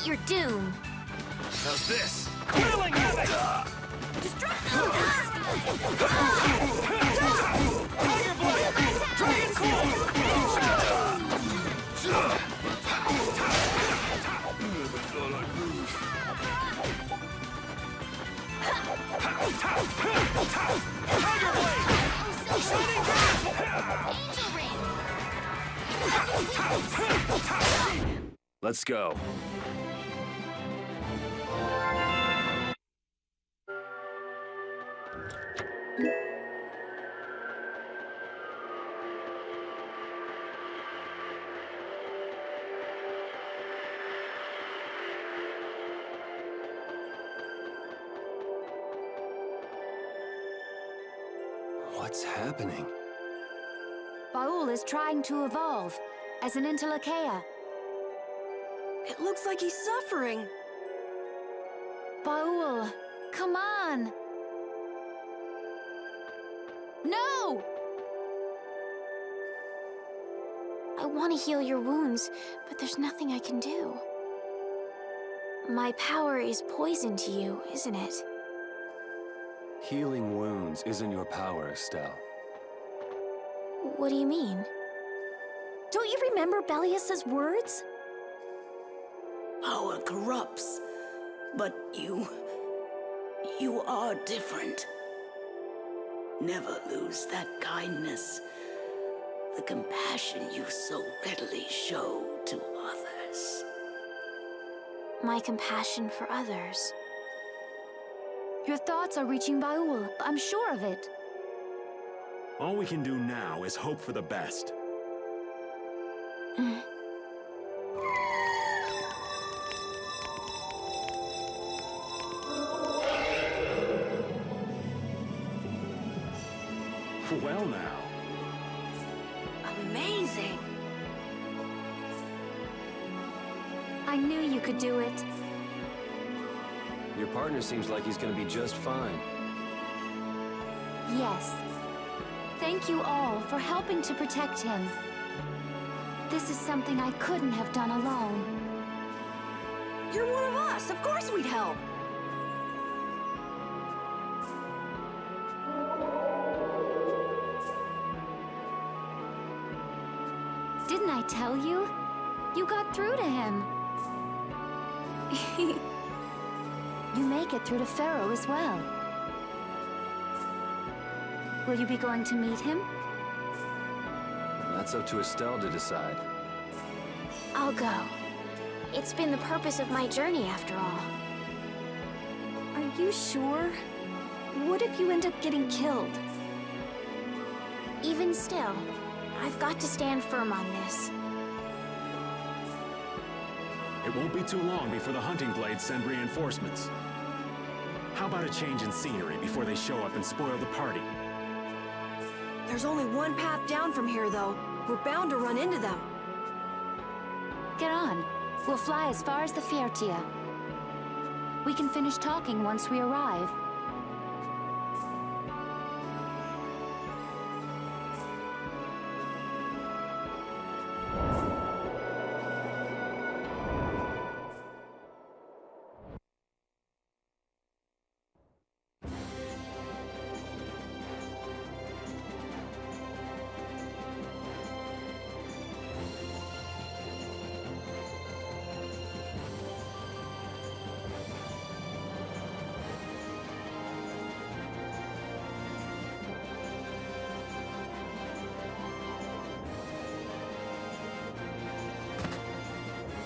your doom. How's this? Killing havoc! Destruction! Tiger Blade! Dragon Claw! Tiger Blade! Shining Angel Ring! Let's go. What's happening? Baul is trying to evolve as an Entelixia. It looks like he's suffering. Baul, come on! No! I want to heal your wounds, but there's nothing I can do. My power is poison to you, isn't it? Healing wounds isn't your power, Estelle. What do you mean? Don't you remember Bellius's words? Power corrupts, but you are different. Never lose that kindness, the compassion you so readily show to others. My compassion for others. Your thoughts are reaching Baul. I'm sure of it. All we can do now is hope for the best. Well now. Amazing! I knew you could do it. Your partner seems like he's gonna be just fine. Yes. Thank you all for helping to protect him. This is something I couldn't have done alone. You're one of us! Of course we'd help! Didn't I tell you? You got through to him. You make it through to Pharaoh as well. Will you be going to meet him? That's up to Estelle to decide. I'll go. It's been the purpose of my journey, after all. Are you sure? What if you end up getting killed? Even still, I've got to stand firm on this. It won't be too long before the hunting blades send reinforcements. How about a change in scenery before they show up and spoil the party? There's only one path down from here, though. We're bound to run into them. Get on. We'll fly as far as the Fiertia. We can finish talking once we arrive.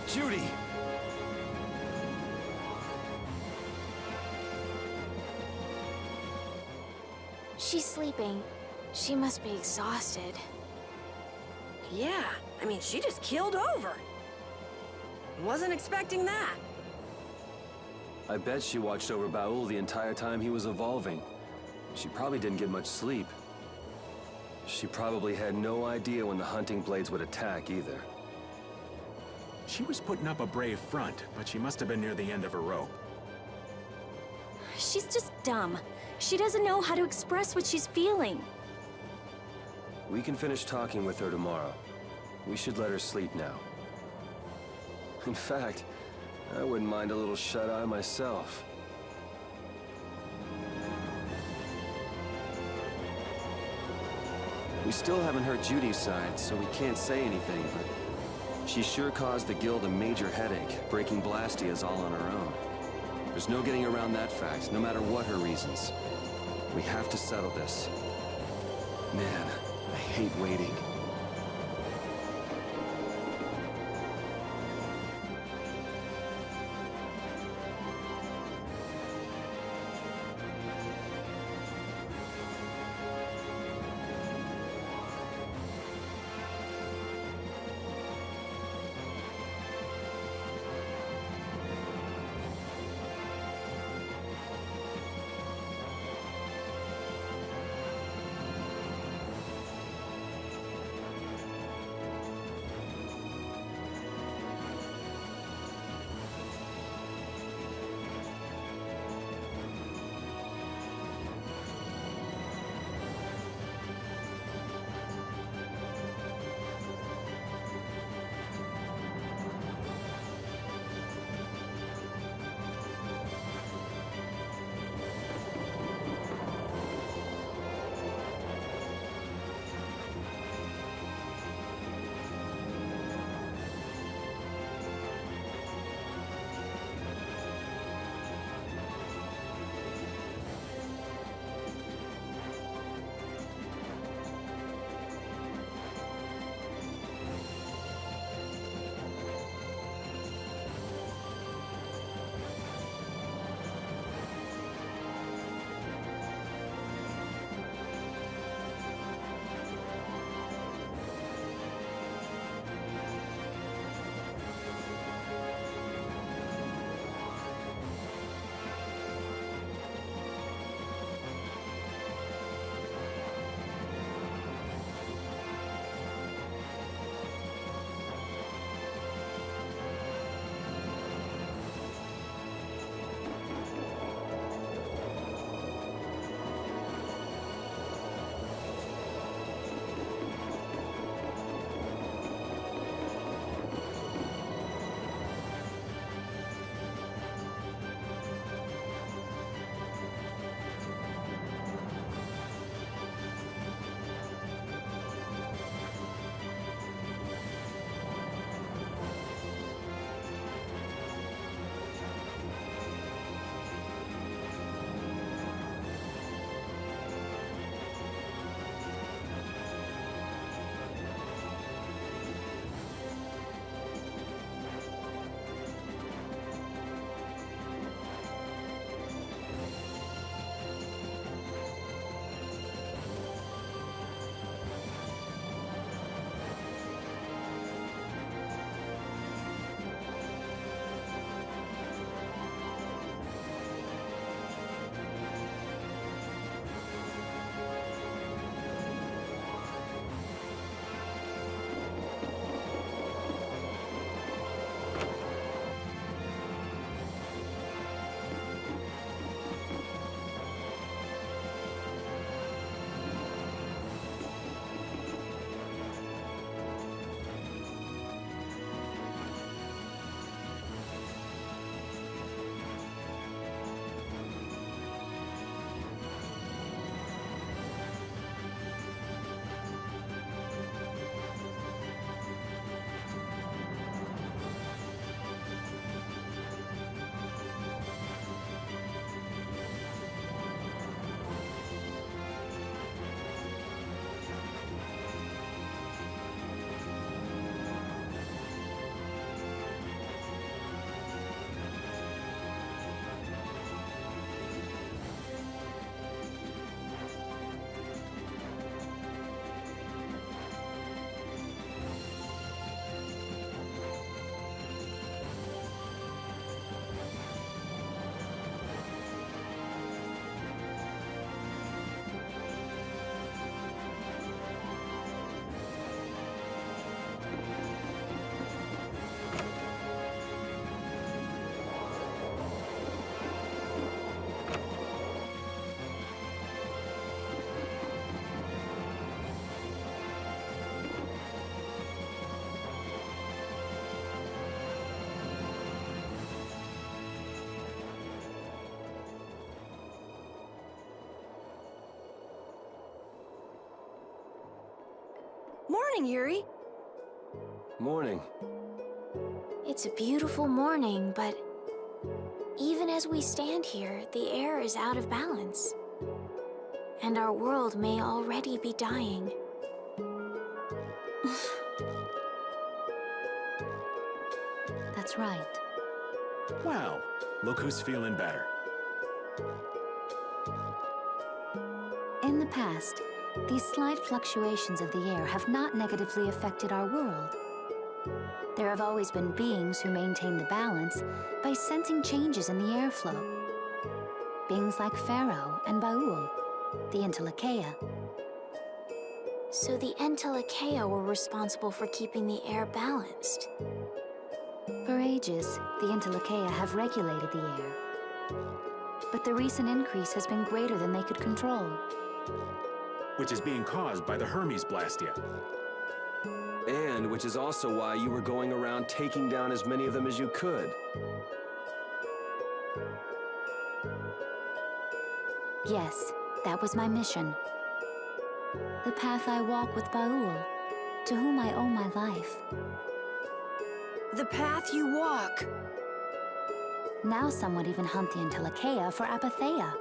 Judy! She's sleeping. She must be exhausted. Yeah, I mean, she just keeled over. Wasn't expecting that. I bet she watched over Baul the entire time he was evolving. She probably didn't get much sleep. She probably had no idea when the hunting blades would attack either. She was putting up a brave front, but she must have been near the end of her rope. She's just dumb. She doesn't know how to express what she's feeling. We can finish talking with her tomorrow. We should let her sleep now. In fact, I wouldn't mind a little shut-eye myself. We still haven't heard Judy's side, so we can't say anything, but she sure caused the guild a major headache, breaking Blastias all on her own. There's no getting around that fact, no matter what her reasons. We have to settle this. Man, I hate waiting. Morning, Yuri. Morning. It's a beautiful morning, but even as we stand here, the air is out of balance. And our world may already be dying. That's right. Well, look who's feeling better. In the past, these slight fluctuations of the air have not negatively affected our world. There have always been beings who maintain the balance by sensing changes in the airflow. Beings like Pharaoh and Baul, the Entelixia. So the Entelixia were responsible for keeping the air balanced. For ages, the Entelixia have regulated the air. But the recent increase has been greater than they could control. Which is being caused by the Hermes Blastia. And which is also why you were going around taking down as many of them as you could. Yes, that was my mission. The path I walk with Baul, to whom I owe my life. The path you walk. Now some would even hunt the Entelixia for apatheia.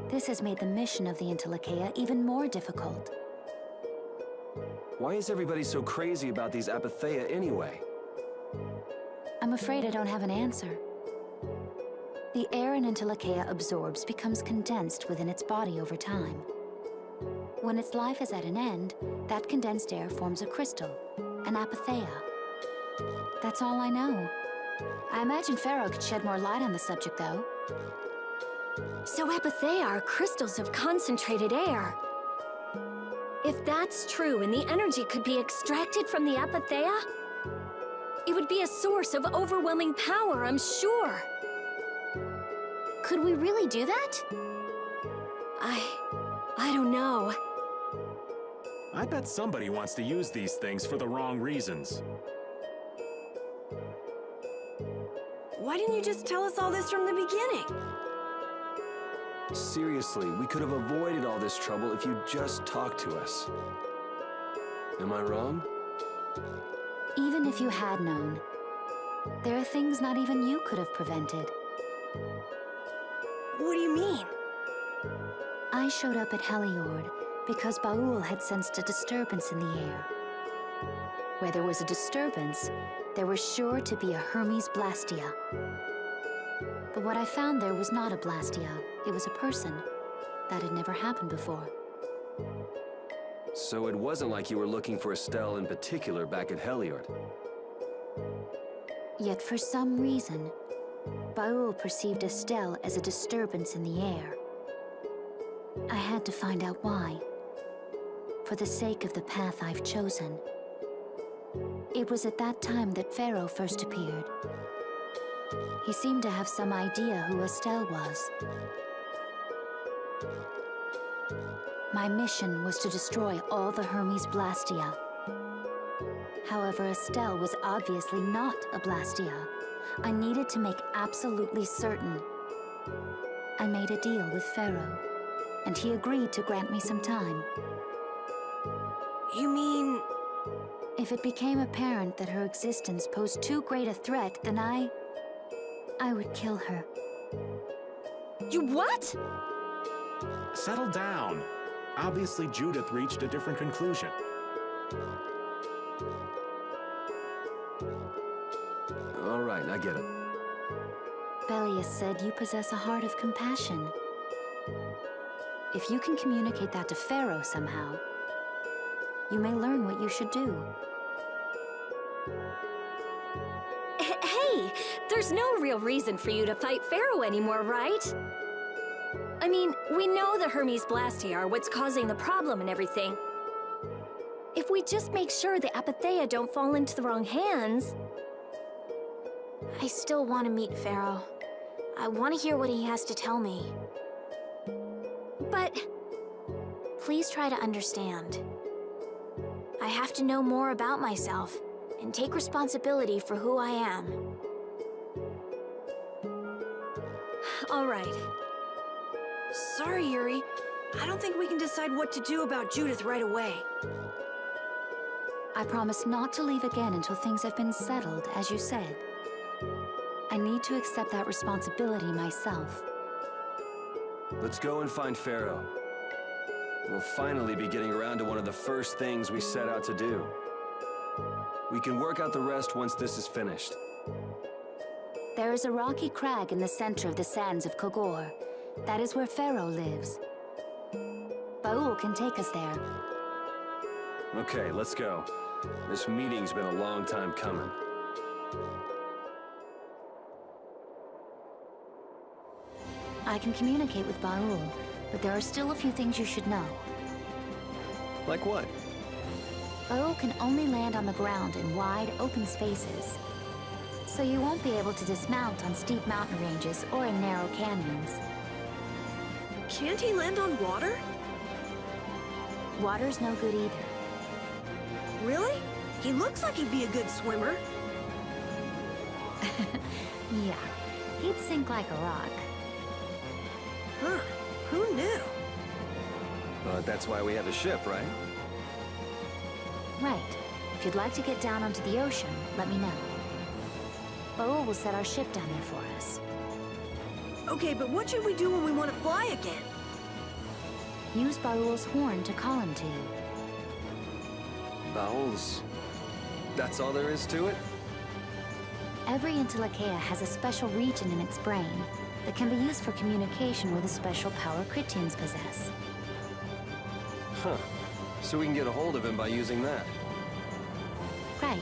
This has made the mission of the Entelixia even more difficult. Why is everybody so crazy about these apatheia anyway? I'm afraid I don't have an answer. The air an Entelixia absorbs becomes condensed within its body over time. When its life is at an end, that condensed air forms a crystal, an apatheia. That's all I know. I imagine Pharaoh could shed more light on the subject, though. So apatheia are crystals of concentrated air. If that's true and the energy could be extracted from the apatheia, it would be a source of overwhelming power, I'm sure. Could we really do that? I don't know. I bet somebody wants to use these things for the wrong reasons. Why didn't you just tell us all this from the beginning? Seriously, we could have avoided all this trouble if you'd just talked to us. Am I wrong? Even if you had known, there are things not even you could have prevented. What do you mean? I showed up at Heliord because Baul had sensed a disturbance in the air. Where there was a disturbance, there was sure to be a Hermes Blastia. But what I found there was not a Blastia, it was a person. That had never happened before. So it wasn't like you were looking for Estelle in particular back at Heliord. Yet for some reason, Baul perceived Estelle as a disturbance in the air. I had to find out why. For the sake of the path I've chosen. It was at that time that Pharaoh first appeared. He seemed to have some idea who Estelle was. My mission was to destroy all the Hermes Blastia. However, Estelle was obviously not a Blastia. I needed to make absolutely certain. I made a deal with Pharaoh, and he agreed to grant me some time. You mean... If it became apparent that her existence posed too great a threat, then I would kill her. You what? Settle down. Obviously, Judith reached a different conclusion. All right, I get it. Belius said you possess a heart of compassion. If you can communicate that to Pharaoh somehow, you may learn what you should do. Hey, there's no real reason for you to fight Pharaoh anymore, right? I mean, we know the Hermes Blastia are what's causing the problem and everything. If we just make sure the apatheia don't fall into the wrong hands... I still want to meet Pharaoh. I want to hear what he has to tell me. But... Please try to understand. I have to know more about myself and take responsibility for who I am. All right. Sorry, Yuri. I don't think we can decide what to do about Judith right away. I promise not to leave again until things have been settled, as you said. I need to accept that responsibility myself. Let's go and find Pharaoh. We'll finally be getting around to one of the first things we set out to do. We can work out the rest once this is finished. There is a rocky crag in the center of the sands of Kogor. That is where Pharaoh lives. Baul can take us there. Okay, let's go. This meeting's been a long time coming. I can communicate with Baul, but there are still a few things you should know. Like what? Baul can only land on the ground in wide, open spaces. So you won't be able to dismount on steep mountain ranges or in narrow canyons. Can't he land on water? Water's no good either. Really? He looks like he'd be a good swimmer. Yeah, he'd sink like a rock. Huh. Who knew? But that's why we have a ship, right? Right. If you'd like to get down onto the ocean, let me know. Baul will set our ship down there for us. Okay, but what should we do when we want to fly again? Use Baul's horn to call him to you. Bowels. That's all there is to it? Every Entelixia has a special region in its brain that can be used for communication with a special power Critians possess. Huh. So we can get a hold of him by using that. Right.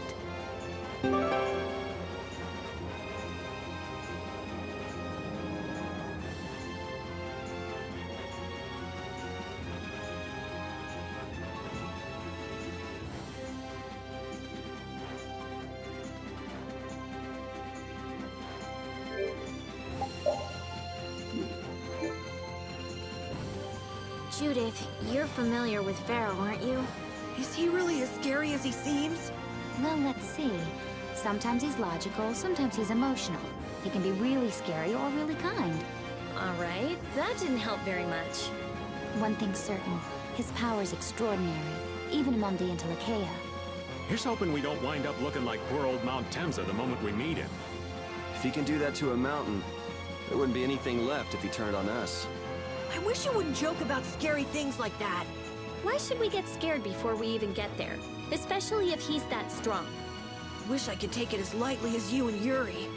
Judith, you're familiar with Pharaoh, aren't you? Is he really as scary as he seems? Well, let's see. Sometimes he's logical, sometimes he's emotional. He can be really scary or really kind. All right, that didn't help very much. One thing's certain, his power's extraordinary, even among the Entelixia. Here's hoping we don't wind up looking like poor old Mount Temsa the moment we meet him. If he can do that to a mountain, there wouldn't be anything left if he turned on us. I wish you wouldn't joke about scary things like that. Why should we get scared before we even get there? Especially if he's that strong. Wish I could take it as lightly as you and Yuri.